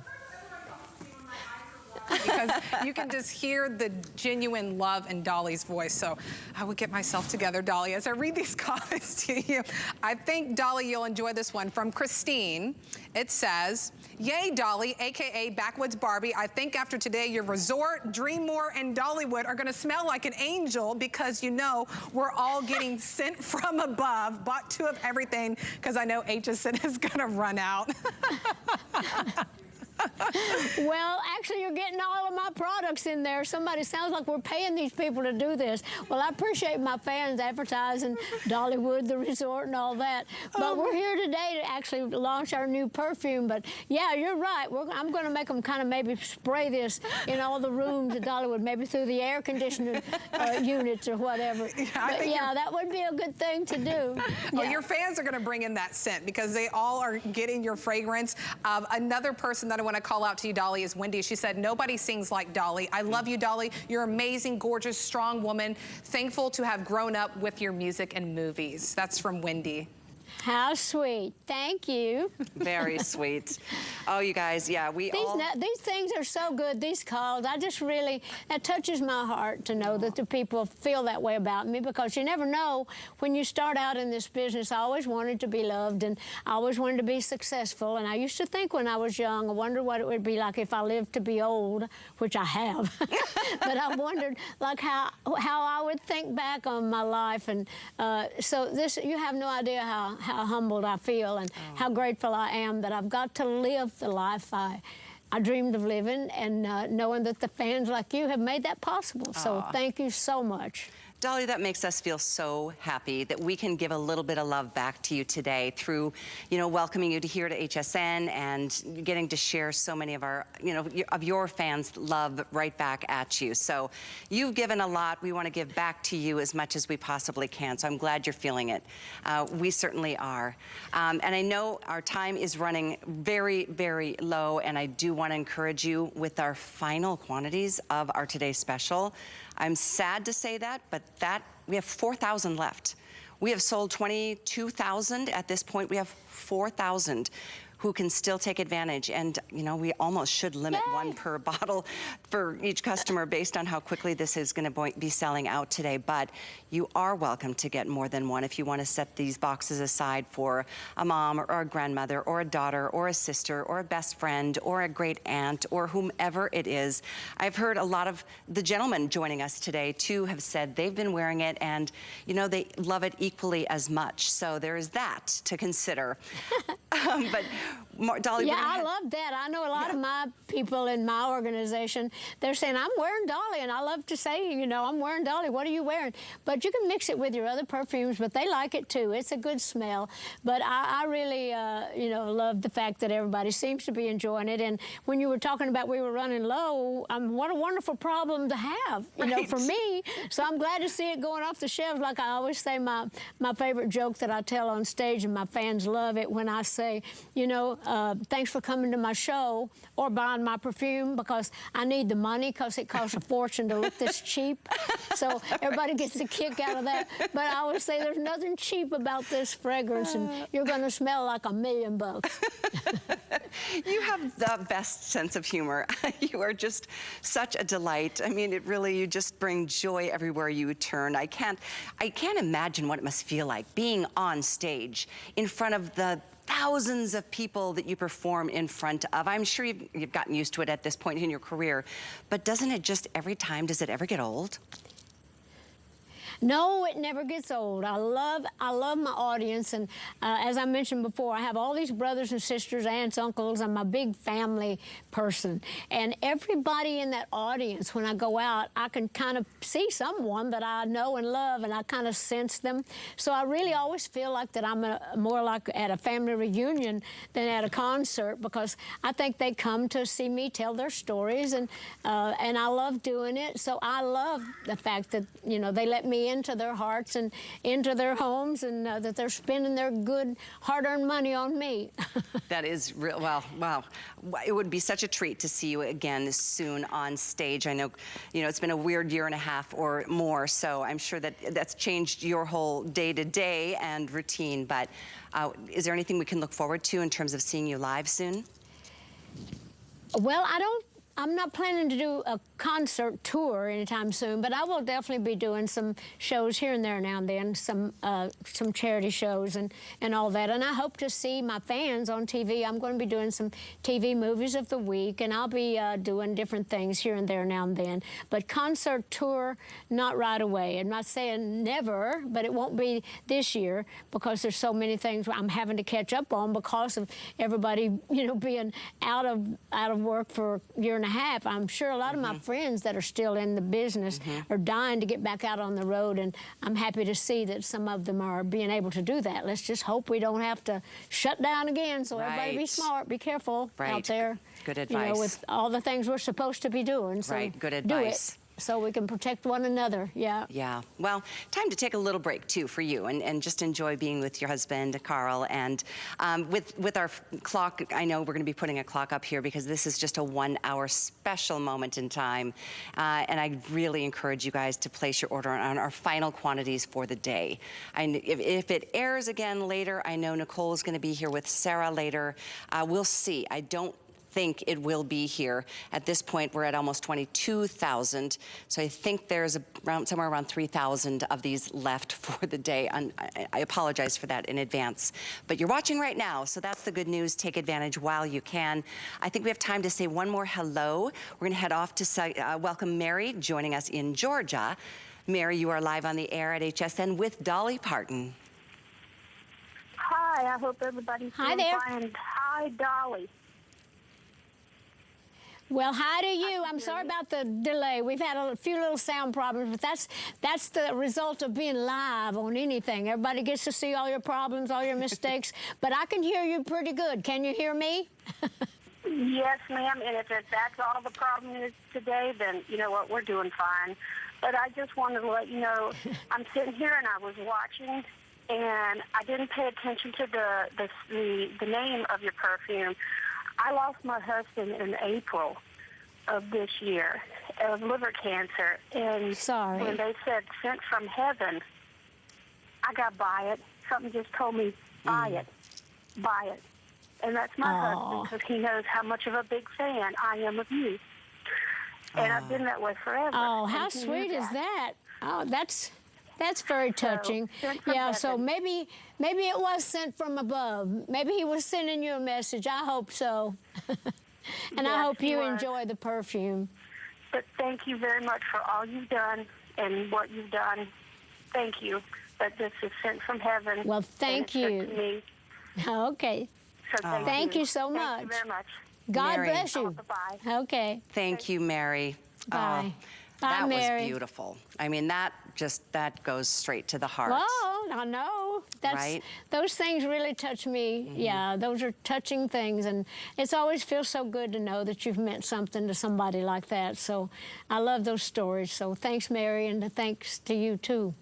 Because you can just hear the genuine love in Dolly's voice. So I would get myself together, Dolly, as I read these comments to you. I think, Dolly, you'll enjoy this one. From Christine, it says, "Yay, Dolly, AKA Backwoods Barbie. I think after today, your resort, Dreammore, and Dollywood are gonna smell like an angel because you know we're all getting sent from above. Bought 2 of everything because I know HSN is gonna run out." Well, actually, you're getting all of my products in there. Somebody sounds like we're paying these people to do this. Well, I appreciate my fans advertising Dollywood, the resort, and all that. But we're here today to actually launch our new perfume. But yeah, you're right. I'm going to make them kind of maybe spray this in all the rooms at Dollywood, maybe through the air conditioning units or whatever. Yeah, that would be a good thing to do. Well, your fans are going to bring in that scent because they all are getting your fragrance. Another person that I want to call out to you, Dolly, is Wendy. She said, "Nobody sings like Dolly. I love you, Dolly. You're amazing, gorgeous, strong woman. Thankful to have grown up with your music and movies." That's from Wendy. How sweet. Thank you. Very sweet. Oh, you guys, yeah, these things are so good, these calls. I just really, that touches my heart to know that the people feel that way about me, because you never know when you start out in this business. I always wanted to be loved, and I always wanted to be successful. And I used to think when I was young, I wondered what it would be like if I lived to be old, which I have. But I wondered like how I would think back on my life. And so this, you have no idea how humbled I feel and how grateful I am that I've got to live the life I dreamed of living, and knowing that the fans like you have made that possible. So thank you so much. Dolly, that makes us feel so happy that we can give a little bit of love back to you today through, you know, welcoming you to here to HSN and getting to share so many of our, you know, of your fans' love right back at you. So you've given a lot. We want to give back to you as much as we possibly can. So I'm glad you're feeling it. We certainly are. And I know our time is running very, very low, and I do want to encourage you with our final quantities of our today's special. I'm sad to say that, but we have 4,000 left. We have sold 22,000 at this point. We have 4,000. who can still take advantage. And, you know, we almost should limit one per bottle for each customer based on how quickly this is going to be selling out today. But you are welcome to get more than one if you want to set these boxes aside for a mom or a grandmother or a daughter or a sister or a best friend or a great aunt or whomever it is. I've heard a lot of the gentlemen joining us today too have said they've been wearing it and, you know, they love it equally as much. So there is that to consider. But Dolly, yeah, I love that. I know a lot of my people in my organization, they're saying, I'm wearing Dolly, and I love to say, you know, I'm wearing Dolly. What are you wearing? But you can mix it with your other perfumes, but they like it too. It's a good smell. But I really, you know, love the fact that everybody seems to be enjoying it. And when you were talking about we were running low, what a wonderful problem to have, you know, for me. So I'm glad to see it going off the shelves. Like I always say, my favorite joke that I tell on stage, and my fans love it, when I say, you know, thanks for coming to my show or buying my perfume because I need the money because it costs a fortune to look this cheap. So everybody gets a kick out of that. But I always say there's nothing cheap about this fragrance, and you're going to smell like $1 million bucks. You have the best sense of humor. You are just such a delight. I mean, it really, you just bring joy everywhere you turn. I can't imagine what it must feel like being on stage in front of the thousands of people that you perform in front of. I'm sure you've gotten used to it at this point in your career, but doesn't it just every time, does it ever get old? No, it never gets old. I love my audience, and as I mentioned before, I have all these brothers and sisters, aunts, uncles. I'm a big family person, and everybody in that audience, when I go out, I can kind of see someone that I know and love, and I kind of sense them. So I really always feel like that I'm more like at a family reunion than at a concert, because I think they come to see me tell their stories, and I love doing it. So I love the fact that, you know, they let me into their hearts and into their homes, and that they're spending their good hard-earned money on me. That is real. Well, wow. It would be such a treat to see you again soon on stage. I know, you know, it's been a weird year and a half or more, so I'm sure that that's changed your whole day-to-day and routine, but is there anything we can look forward to in terms of seeing you live soon? Well, I'm not planning to do a concert tour anytime soon, but I will definitely be doing some shows here and there now and then, some charity shows and all that. And I hope to see my fans on TV. I'm going to be doing some TV movies of the week, and I'll be doing different things here and there now and then. But concert tour, not right away. I'm not saying never, but it won't be this year because there's so many things I'm having to catch up on because of everybody, you know, being out of work for a year and a half. I'm sure a lot of my friends that are still in the business are dying to get back out on the road, and I'm happy to see that some of them are being able to do that. Let's just hope we don't have to shut down again. So everybody be smart, be careful out there. Good advice. You know, with all the things we're supposed to be doing. So good advice. Do it so we can protect one another. Yeah. Yeah. Well, time to take a little break too for you, and just enjoy being with your husband, Carl. And with our clock, I know we're going to be putting a clock up here because this is just a 1 hour special moment in time. And I really encourage you guys to place your order on our final quantities for the day. And if it airs again later, I know Nicole is going to be here with Sarah later. We'll see. I don't think it will be here. At this point, we're at almost 22,000. So I think there's somewhere around 3,000 of these left for the day. I apologize for that in advance. But you're watching right now, so that's the good news. Take advantage while you can. I think we have time to say one more hello. We're going to head off to welcome Mary, joining us in Georgia. Mary, you are live on the air at HSN with Dolly Parton. Hi, I hope everybody's doing fine. Hi, Dolly. Well, hi to you. I'm sorry about the delay. We've had a few little sound problems, but that's the result of being live on anything. Everybody gets to see all your problems, all your mistakes, but I can hear you pretty good. Can you hear me? Yes, ma'am, and if that's all the problem is today, then you know what, we're doing fine. But I just wanted to let you know, I'm sitting here and I was watching, and I didn't pay attention to the name of your perfume. I lost my husband in April of this year of liver cancer. And when they said sent from heaven, I got to buy it. Something just told me, buy it. Buy it. and that's my husband, because he knows how much of a big fan I am of you. And I've been that way forever. Oh, and how he sweet knew is that? that? Oh, that's very touching. sent from Yeah, so heaven. maybe it was sent from above. Maybe he was sending you a message. I hope so. And I Yes, hope he you was. enjoy the perfume. But thank you very much for all you've done and what you've done. Thank you. But this is sent from heaven. Well, and thank it's sent you. to me. Okay. So Thank you so Thank much. you very much. God Mary. bless you. Bye-bye. Okay. Thank you, Mary. Bye. Bye, That Mary. was beautiful. I mean, that goes straight to the heart. Well, I know. Right? Those things really touch me. Yeah, those are touching things, and it's always feels so good to know that you've meant something to somebody like that. So I love those stories. So thanks, Mary, and thanks to you, too.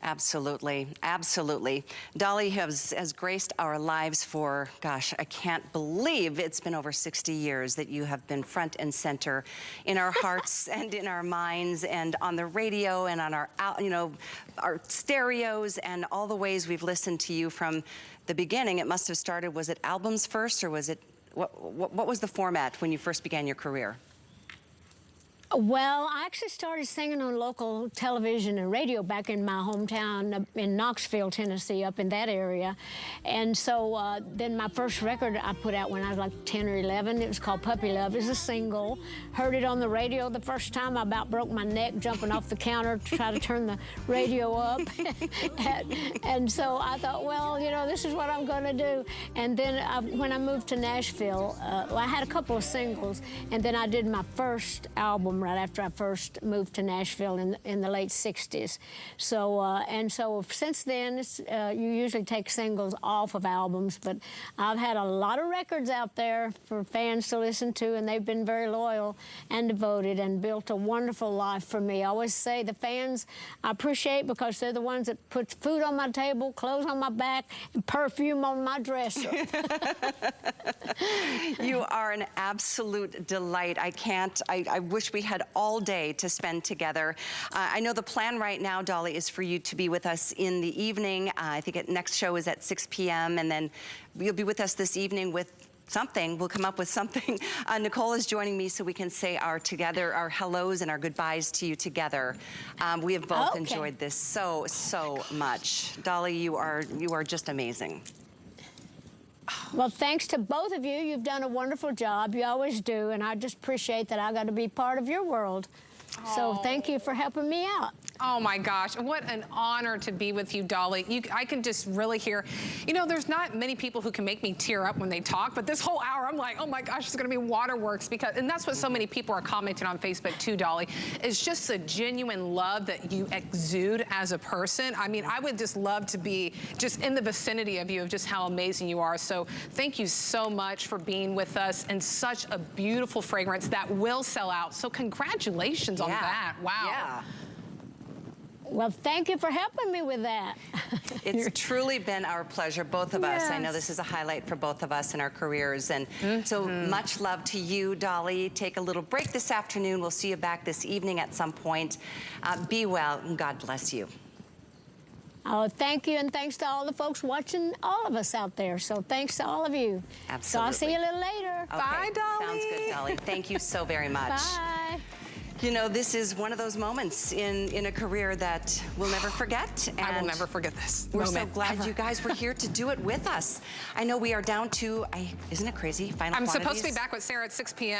Absolutely, absolutely. Dolly has graced our lives for, gosh, I can't believe it's been over 60 years that you have been front and center in our hearts and in our minds and on the radio and on our, our stereos and all the ways we've listened to you from the beginning. It must have started, was it albums first, or was it, what was the format when you first began your career? Well, I actually started singing on local television and radio back in my hometown in Knoxville, Tennessee, up in that area. And so then my first record I put out when I was like 10 or 11, it was called Puppy Love. It was a single. Heard it on the radio the first time. I about broke my neck jumping off the counter to try to turn the radio up. and so I thought, well, this is what I'm going to do. And then when I moved to Nashville, I had a couple of singles, and then I did my first album right after I first moved to Nashville in the late 60s. So, and so since then, you usually take singles off of albums, but I've had a lot of records out there for fans to listen to, and they've been very loyal and devoted and built a wonderful life for me. I always say the fans I appreciate because they're the ones that put food on my table, clothes on my back, and perfume on my dresser. You are an absolute delight. I wish we had all day to spend together. I know the plan right now, Dolly, is for you to be with us in the evening. I think next show is at 6 p.m. and then you'll be with us this evening with something. We'll come up with something. Nicole is joining me so we can say our hellos and our goodbyes to you together. We have both enjoyed this so much. Dolly, you are just amazing. Well, thanks to both of you. You've done a wonderful job. You always do, and I just appreciate that I got to be part of your world. So thank you for helping me out. Oh my gosh, what an honor to be with you, Dolly. I can just really hear, there's not many people who can make me tear up when they talk, but this whole hour I'm like, oh my gosh, it's gonna be waterworks, and that's what so many people are commenting on Facebook too, Dolly, is just the genuine love that you exude as a person. I mean, I would just love to be just in the vicinity of you, of just how amazing you are. So thank you so much for being with us, and such a beautiful fragrance that will sell out. So congratulations on that. Wow. Yeah. Well, thank you for helping me with that. It's truly been our pleasure, both of us. I know this is a highlight for both of us in our careers. And so much love to you, Dolly. Take a little break this afternoon. We'll see you back this evening at some point. Be well, and God bless you. Oh, thank you, and thanks to all the folks watching, all of us out there. So thanks to all of you. Absolutely. So I'll see you a little later. Okay. Bye, Dolly. Sounds good, Dolly. Thank you so very much. Bye. This is one of those moments in a career that we'll never forget. And I will never forget this We're moment, so glad ever. you guys were here to do it with us. I know we are down to, isn't it crazy, final I'm quantities? supposed to be back with Sarah at 6 p.m.